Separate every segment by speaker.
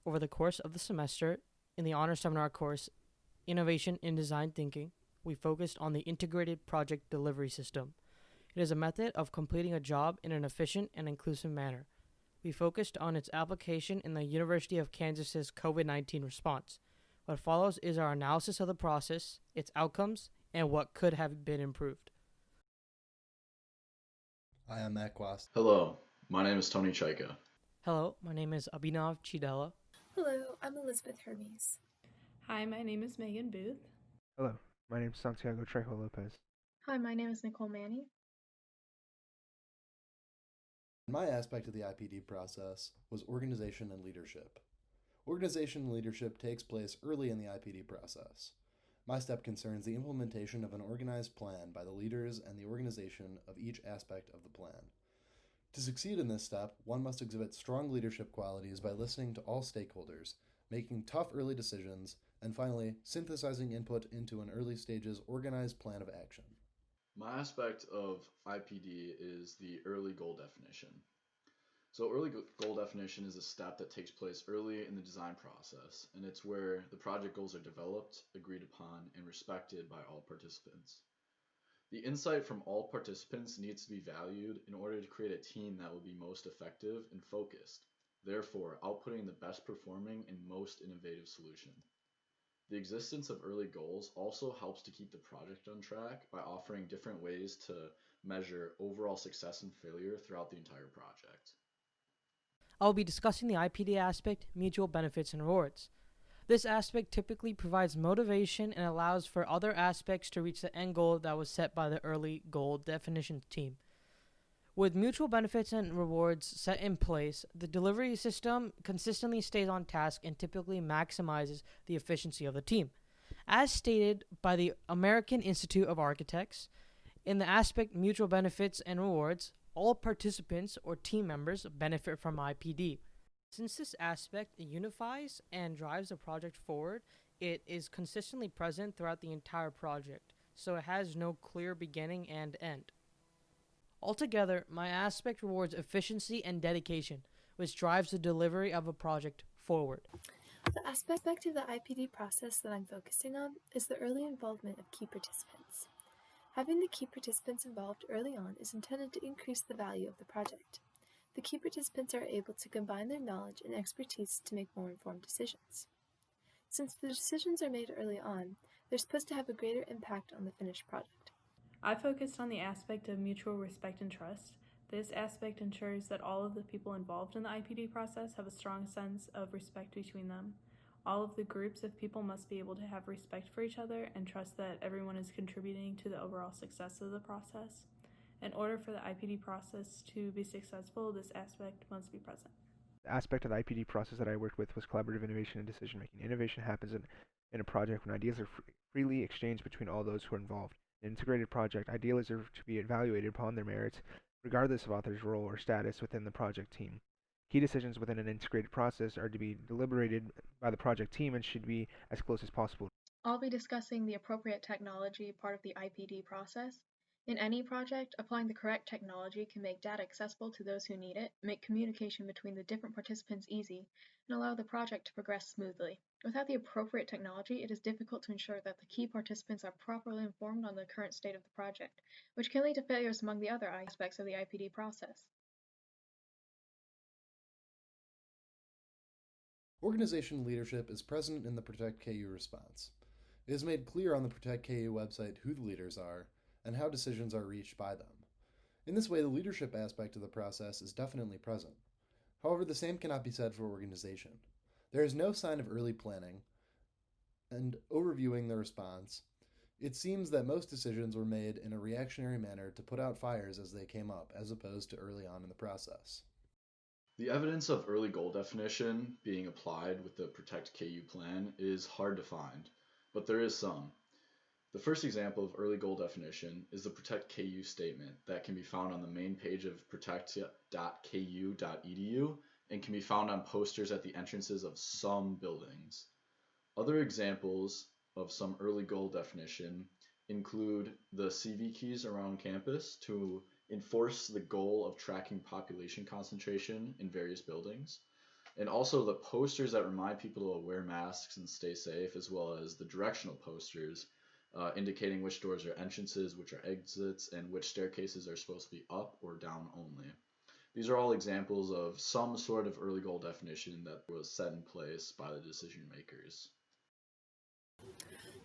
Speaker 1: over the course of the semester, in the honor seminar course, Innovation in Design Thinking, we focused on the integrated project delivery system. It is a method of completing a job in an efficient and inclusive manner. We focused on its application in the University of Kansas's COVID-19 response. What follows is our analysis of the process, its outcomes, and what could have been improved.
Speaker 2: Hi, I'm Matt Quast.
Speaker 3: Hello, my name is Tony Chaika.
Speaker 1: Hello, my name is Abhinav Chidella.
Speaker 4: Hello, I'm Elizabeth Hermes.
Speaker 5: Hi, my name is Megan Booth.
Speaker 6: Hello, my name is Santiago Trejo Lopez.
Speaker 7: Hi, my name is Nicole Manny.
Speaker 2: My aspect of the IPD process was organization and leadership. Organization and leadership takes place early in the IPD process. My step concerns the implementation of an organized plan by the leaders and the organization of each aspect of the plan. To succeed in this step, one must exhibit strong leadership qualities by listening to all stakeholders, making tough early decisions, and finally, synthesizing input into an early stages organized plan of action.
Speaker 3: My aspect of IPD is the early goal definition. So early goal definition is a step that takes place early in the design process, and it's where the project goals are developed, agreed upon, and respected by all participants. The insight from all participants needs to be valued in order to create a team that will be most effective and focused, therefore outputting the best performing and most innovative solution. The existence of early goals also helps to keep the project on track by offering different ways to measure overall success and failure throughout the entire project.
Speaker 1: I will be discussing the IPD aspect, mutual benefits and rewards. This aspect typically provides motivation and allows for other aspects to reach the end goal that was set by the early goal definition team. With mutual benefits and rewards set in place, the delivery system consistently stays on task and typically maximizes the efficiency of the team. As stated by the American Institute of Architects, in the aspect mutual benefits and rewards, all participants or team members benefit from IPD. Since this aspect unifies and drives the project forward, it is consistently present throughout the entire project, so it has no clear beginning and end. Altogether, my aspect rewards efficiency and dedication, which drives the delivery of a project forward.
Speaker 4: The aspect of the IPD process that I'm focusing on is the early involvement of key participants. Having the key participants involved early on is intended to increase the value of the project. The key participants are able to combine their knowledge and expertise to make more informed decisions. Since the decisions are made early on, they're supposed to have a greater impact on the finished product.
Speaker 5: I focused on the aspect of mutual respect and trust. This aspect ensures that all of the people involved in the IPD process have a strong sense of respect between them. All of the groups of people must be able to have respect for each other and trust that everyone is contributing to the overall success of the process. In order for the IPD process to be successful, this aspect must be present.
Speaker 6: The aspect of the IPD process that I worked with was collaborative innovation and decision making. Innovation happens in a project when ideas are freely exchanged between all those who are involved. In an integrated project, ideas are to be evaluated upon their merits, regardless of author's role or status within the project team. Key decisions within an integrated process are to be deliberated by the project team and should be as close as possible.
Speaker 7: I'll be discussing the appropriate technology part of the IPD process. In any project, applying the correct technology can make data accessible to those who need it, make communication between the different participants easy, and allow the project to progress smoothly. Without the appropriate technology, it is difficult to ensure that the key participants are properly informed on the current state of the project, which can lead to failures among the other aspects of the IPD process.
Speaker 2: Organization leadership is present in the Protect KU response. It is made clear on the Protect KU website who the leaders are and how decisions are reached by them. In this way, the leadership aspect of the process is definitely present. However, the same cannot be said for organization. There is no sign of early planning, and overviewing the response, it seems that most decisions were made in a reactionary manner to put out fires as they came up, as opposed to early on in the process.
Speaker 3: The evidence of early goal definition being applied with the Protect KU plan is hard to find, but there is some. The first example of early goal definition is the Protect KU statement that can be found on the main page of protect.ku.edu and can be found on posters at the entrances of some buildings. Other examples of some early goal definition include the CV keys around campus to enforce the goal of tracking population concentration in various buildings, And also the posters that remind people to wear masks and stay safe, as well as the directional posters indicating which doors are entrances, which are exits, and which staircases are supposed to be up or down only. These are all examples of some sort of early goal definition that was set in place by the decision makers.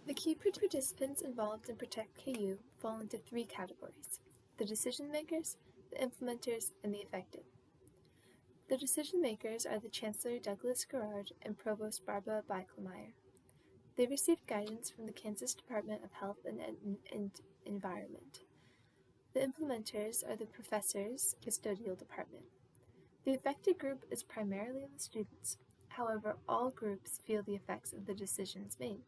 Speaker 4: The key participants involved in Protect KU fall into three categories: the decision makers, the implementers, and the affected. The decision makers are the Chancellor Douglas Garrard and Provost Barbara Beichlemeyer. They received guidance from the Kansas Department of Health and Environment. The implementers are the professors' custodial department. The affected group is primarily the students. However, all groups feel the effects of the decisions made.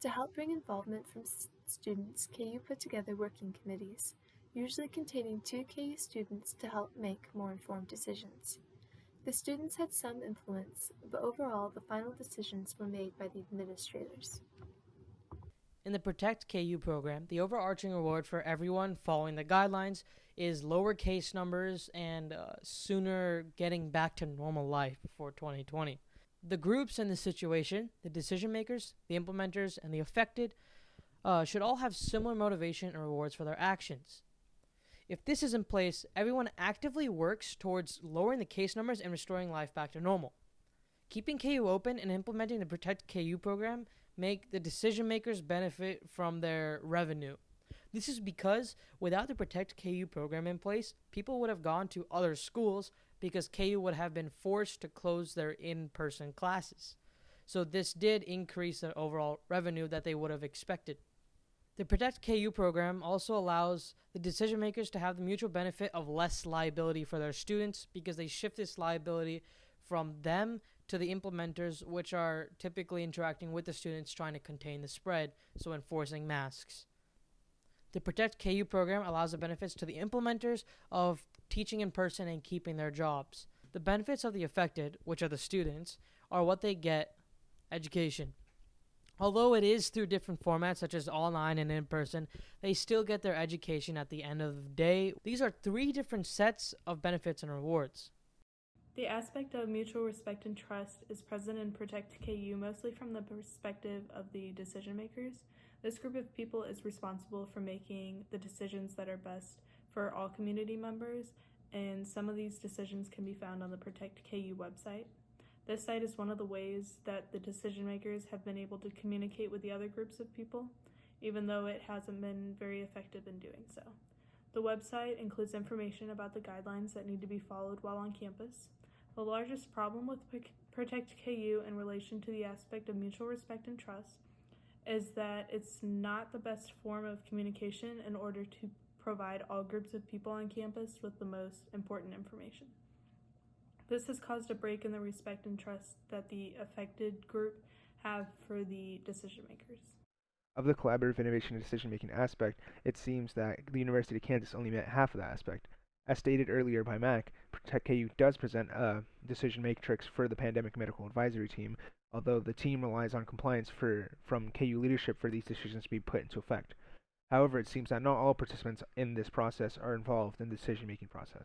Speaker 4: To help bring involvement from students, KU put together working committees, usually containing 2 KU students, to help make more informed decisions. The students had some influence, but overall the final decisions were made by the administrators.
Speaker 1: In the Protect KU program, the overarching reward for everyone following the guidelines is lower case numbers and sooner getting back to normal life before 2020. The groups in this situation, the decision makers, the implementers, and the affected, should all have similar motivation and rewards for their actions. If this is in place, everyone actively works towards lowering the case numbers and restoring life back to normal. Keeping KU open and implementing the Protect KU program make the decision makers benefit from their revenue. This is because without the Protect KU program in place, people would have gone to other schools because KU would have been forced to close their in-person classes. So this did increase the overall revenue that they would have expected. The Protect KU program also allows the decision makers to have the mutual benefit of less liability for their students because they shift this liability from them to the implementers, which are typically interacting with the students trying to contain the spread, so enforcing masks. The Protect KU program allows the benefits to the implementers of teaching in person and keeping their jobs. The benefits of the affected, which are the students, are what they get: education. Although it is through different formats such as online and in person, they still get their education at the end of the day. These are 3 different sets of benefits and rewards.
Speaker 5: The aspect of mutual respect and trust is present in Protect KU mostly from the perspective of the decision makers. This group of people is responsible for making the decisions that are best for all community members, and some of these decisions can be found on the Protect KU website. This site is one of the ways that the decision makers have been able to communicate with the other groups of people, even though it hasn't been very effective in doing so. The website includes information about the guidelines that need to be followed while on campus. The largest problem with Protect KU in relation to the aspect of mutual respect and trust is that it's not the best form of communication in order to provide all groups of people on campus with the most important information. This has caused a break in the respect and trust that the affected group have for the decision makers.
Speaker 6: Of the collaborative innovation and decision-making aspect, it seems that the University of Kansas only met half of that aspect. As stated earlier by Mac, Protect KU does present a decision matrix for the Pandemic Medical Advisory Team, although the team relies on compliance from KU leadership for these decisions to be put into effect. However, it seems that not all participants in this process are involved in the decision-making process.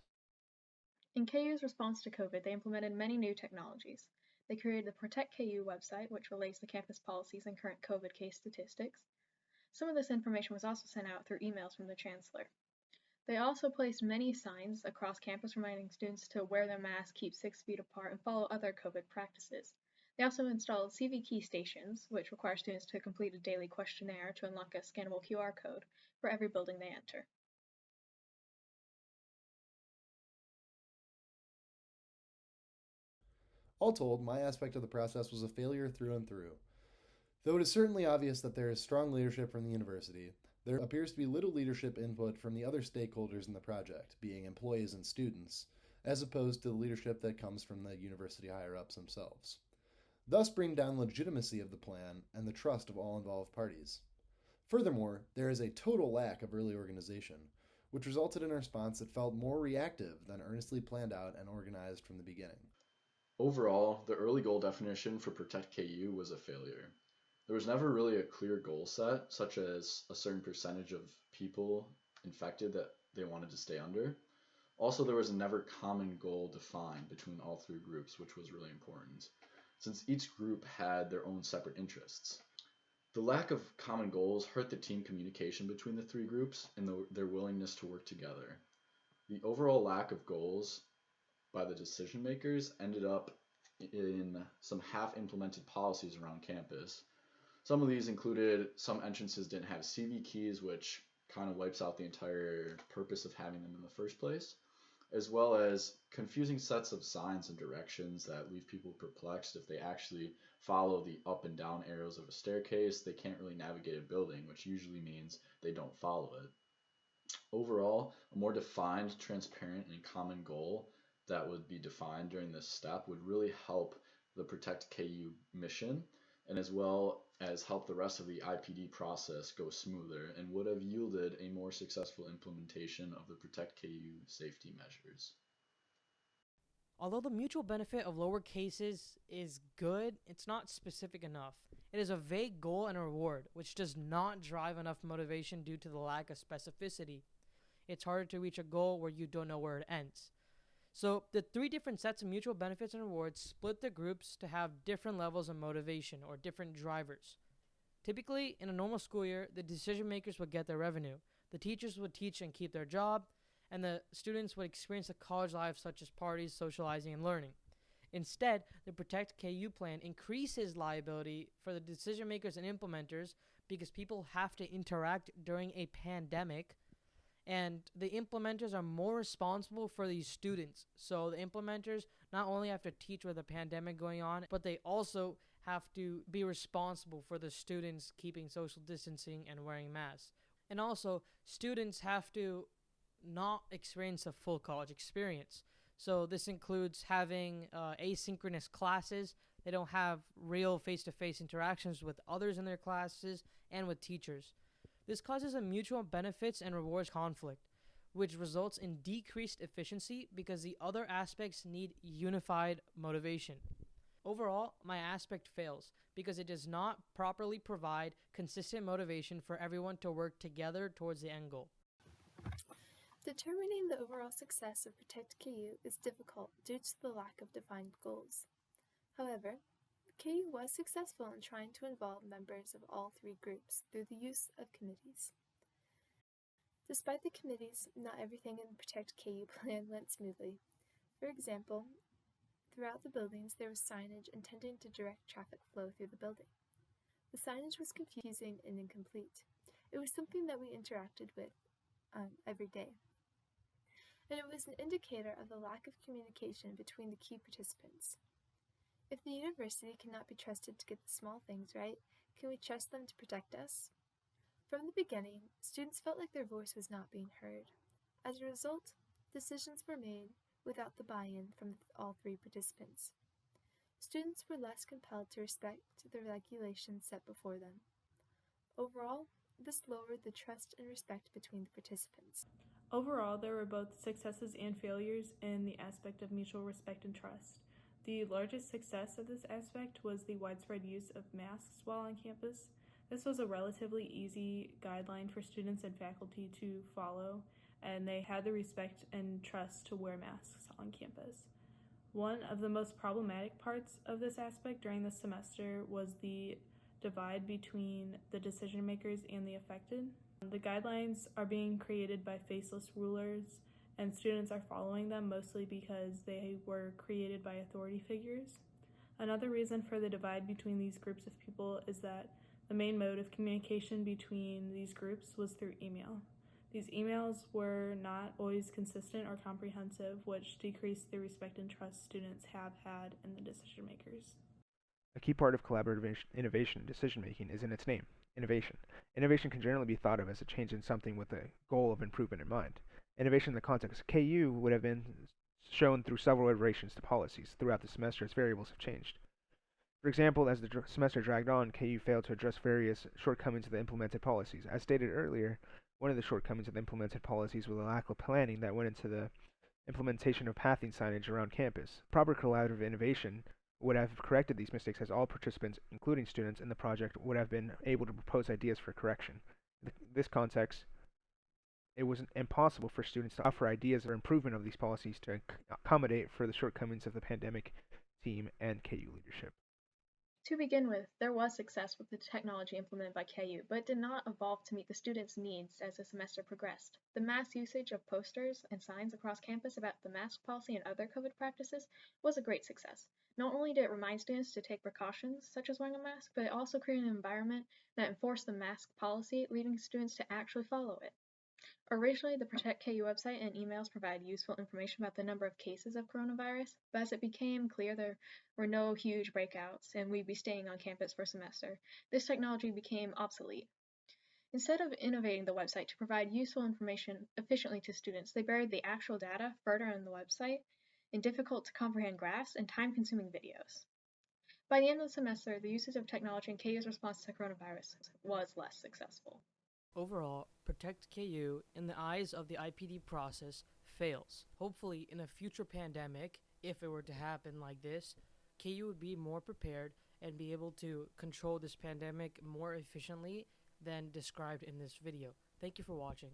Speaker 7: In KU's response to COVID, they implemented many new technologies. They created the Protect KU website, which relays the campus policies and current COVID case statistics. Some of this information was also sent out through emails from the Chancellor. They also placed many signs across campus reminding students to wear their masks, keep 6 feet apart, and follow other COVID practices. They also installed CV key stations, which require students to complete a daily questionnaire to unlock a scannable QR code for every building they enter.
Speaker 2: All told, my aspect of the process was a failure through and through. Though it is certainly obvious that there is strong leadership from the university, there appears to be little leadership input from the other stakeholders in the project, being employees and students, as opposed to the leadership that comes from the university higher-ups themselves. Thus bring down legitimacy of the plan and the trust of all involved parties. Furthermore, there is a total lack of early organization, which resulted in a response that felt more reactive than earnestly planned out and organized from the beginning.
Speaker 3: Overall, the early goal definition for Protect KU was a failure. There was never really a clear goal set, such as a certain percentage of people infected that they wanted to stay under. Also, there was a never common goal defined between all three groups, which was really important, since each group had their own separate interests. The lack of common goals hurt the team communication between the three groups and their willingness to work together. The overall lack of goals by the decision makers ended up in some half implemented policies around campus. Some of these included some entrances didn't have CV keys, which kind of wipes out the entire purpose of having them in the first place, as well as confusing sets of signs and directions that leave people perplexed. If they actually follow the up and down arrows of a staircase, they can't really navigate a building, which usually means they don't follow it. Overall, a more defined, transparent, and common goal that would be defined during this step would really help the Protect KU mission, and as well as help the rest of the IPD process go smoother, and would have yielded a more successful implementation of the Protect KU safety measures.
Speaker 1: Although the mutual benefit of lower cases is good, it's not specific enough. It is a vague goal and a reward, which does not drive enough motivation due to the lack of specificity. It's harder to reach a goal where you don't know where it ends. So, the three different sets of mutual benefits and rewards split the groups to have different levels of motivation or different drivers. Typically, in a normal school year, the decision makers would get their revenue, the teachers would teach and keep their job, and the students would experience a college life such as parties, socializing, and learning. Instead, the Protect KU plan increases liability for the decision makers and implementers because people have to interact during a pandemic, and the implementers are more responsible for these students. So the implementers not only have to teach with a pandemic going on, but they also have to be responsible for the students keeping social distancing and wearing masks. And also, students have to not experience a full college experience. So this includes having asynchronous classes. They don't have real face-to-face interactions with others in their classes and with teachers. This causes a mutual benefits and rewards conflict, which results in decreased efficiency because the other aspects need unified motivation. Overall, my aspect fails because it does not properly provide consistent motivation for everyone to work together towards the end goal.
Speaker 4: Determining the overall success of Protect KU is difficult due to the lack of defined goals. However, KU was successful in trying to involve members of all three groups through the use of committees. Despite the committees, not everything in the Protect KU plan went smoothly. For example, throughout the buildings there was signage intending to direct traffic flow through the building. The signage was confusing and incomplete. It was something that we interacted with every day. And it was an indicator of the lack of communication between the key participants. If the university cannot be trusted to get the small things right, can we trust them to protect us? From the beginning, students felt like their voice was not being heard. As a result, decisions were made without the buy-in from all three participants. Students were less compelled to respect the regulations set before them. Overall, this lowered the trust and respect between the participants.
Speaker 5: Overall, there were both successes and failures in the aspect of mutual respect and trust. The largest success of this aspect was the widespread use of masks while on campus. This was a relatively easy guideline for students and faculty to follow, and they had the respect and trust to wear masks on campus. One of the most problematic parts of this aspect during this semester was the divide between the decision makers and the affected. The guidelines are being created by faceless rulers, and students are following them mostly because they were created by authority figures. Another reason for the divide between these groups of people is that the main mode of communication between these groups was through email. These emails were not always consistent or comprehensive, which decreased the respect and trust students have had in the decision makers.
Speaker 6: A key part of collaborative innovation and decision-making is in its name, innovation. Innovation can generally be thought of as a change in something with a goal of improvement in mind. Innovation in the context of KU would have been shown through several iterations to policies throughout the semester as variables have changed. For example, as the semester dragged on, KU failed to address various shortcomings of the implemented policies. As stated earlier, one of the shortcomings of the implemented policies was the lack of planning that went into the implementation of pathing signage around campus. Proper collaborative innovation would have corrected these mistakes as all participants, including students in the project, would have been able to propose ideas for correction. In this context, it was impossible for students to offer ideas or improvement of these policies to accommodate for the shortcomings of the pandemic team and KU leadership.
Speaker 7: To begin with, there was success with the technology implemented by KU, but it did not evolve to meet the students' needs as the semester progressed. The mass usage of posters and signs across campus about the mask policy and other COVID practices was a great success. Not only did it remind students to take precautions, such as wearing a mask, but it also created an environment that enforced the mask policy, leading students to actually follow it. Originally, the Protect KU website and emails provided useful information about the number of cases of coronavirus, but as it became clear there were no huge breakouts and we'd be staying on campus for a semester, this technology became obsolete. Instead of innovating the website to provide useful information efficiently to students, they buried the actual data further in the website in difficult to comprehend graphs and time-consuming videos. By the end of the semester, the usage of technology in KU's response to coronavirus was less successful.
Speaker 1: Overall, Protect KU, in the eyes of the IPD process, fails. Hopefully, in a future pandemic, if it were to happen like this, KU would be more prepared and be able to control this pandemic more efficiently than described in this video. Thank you for watching.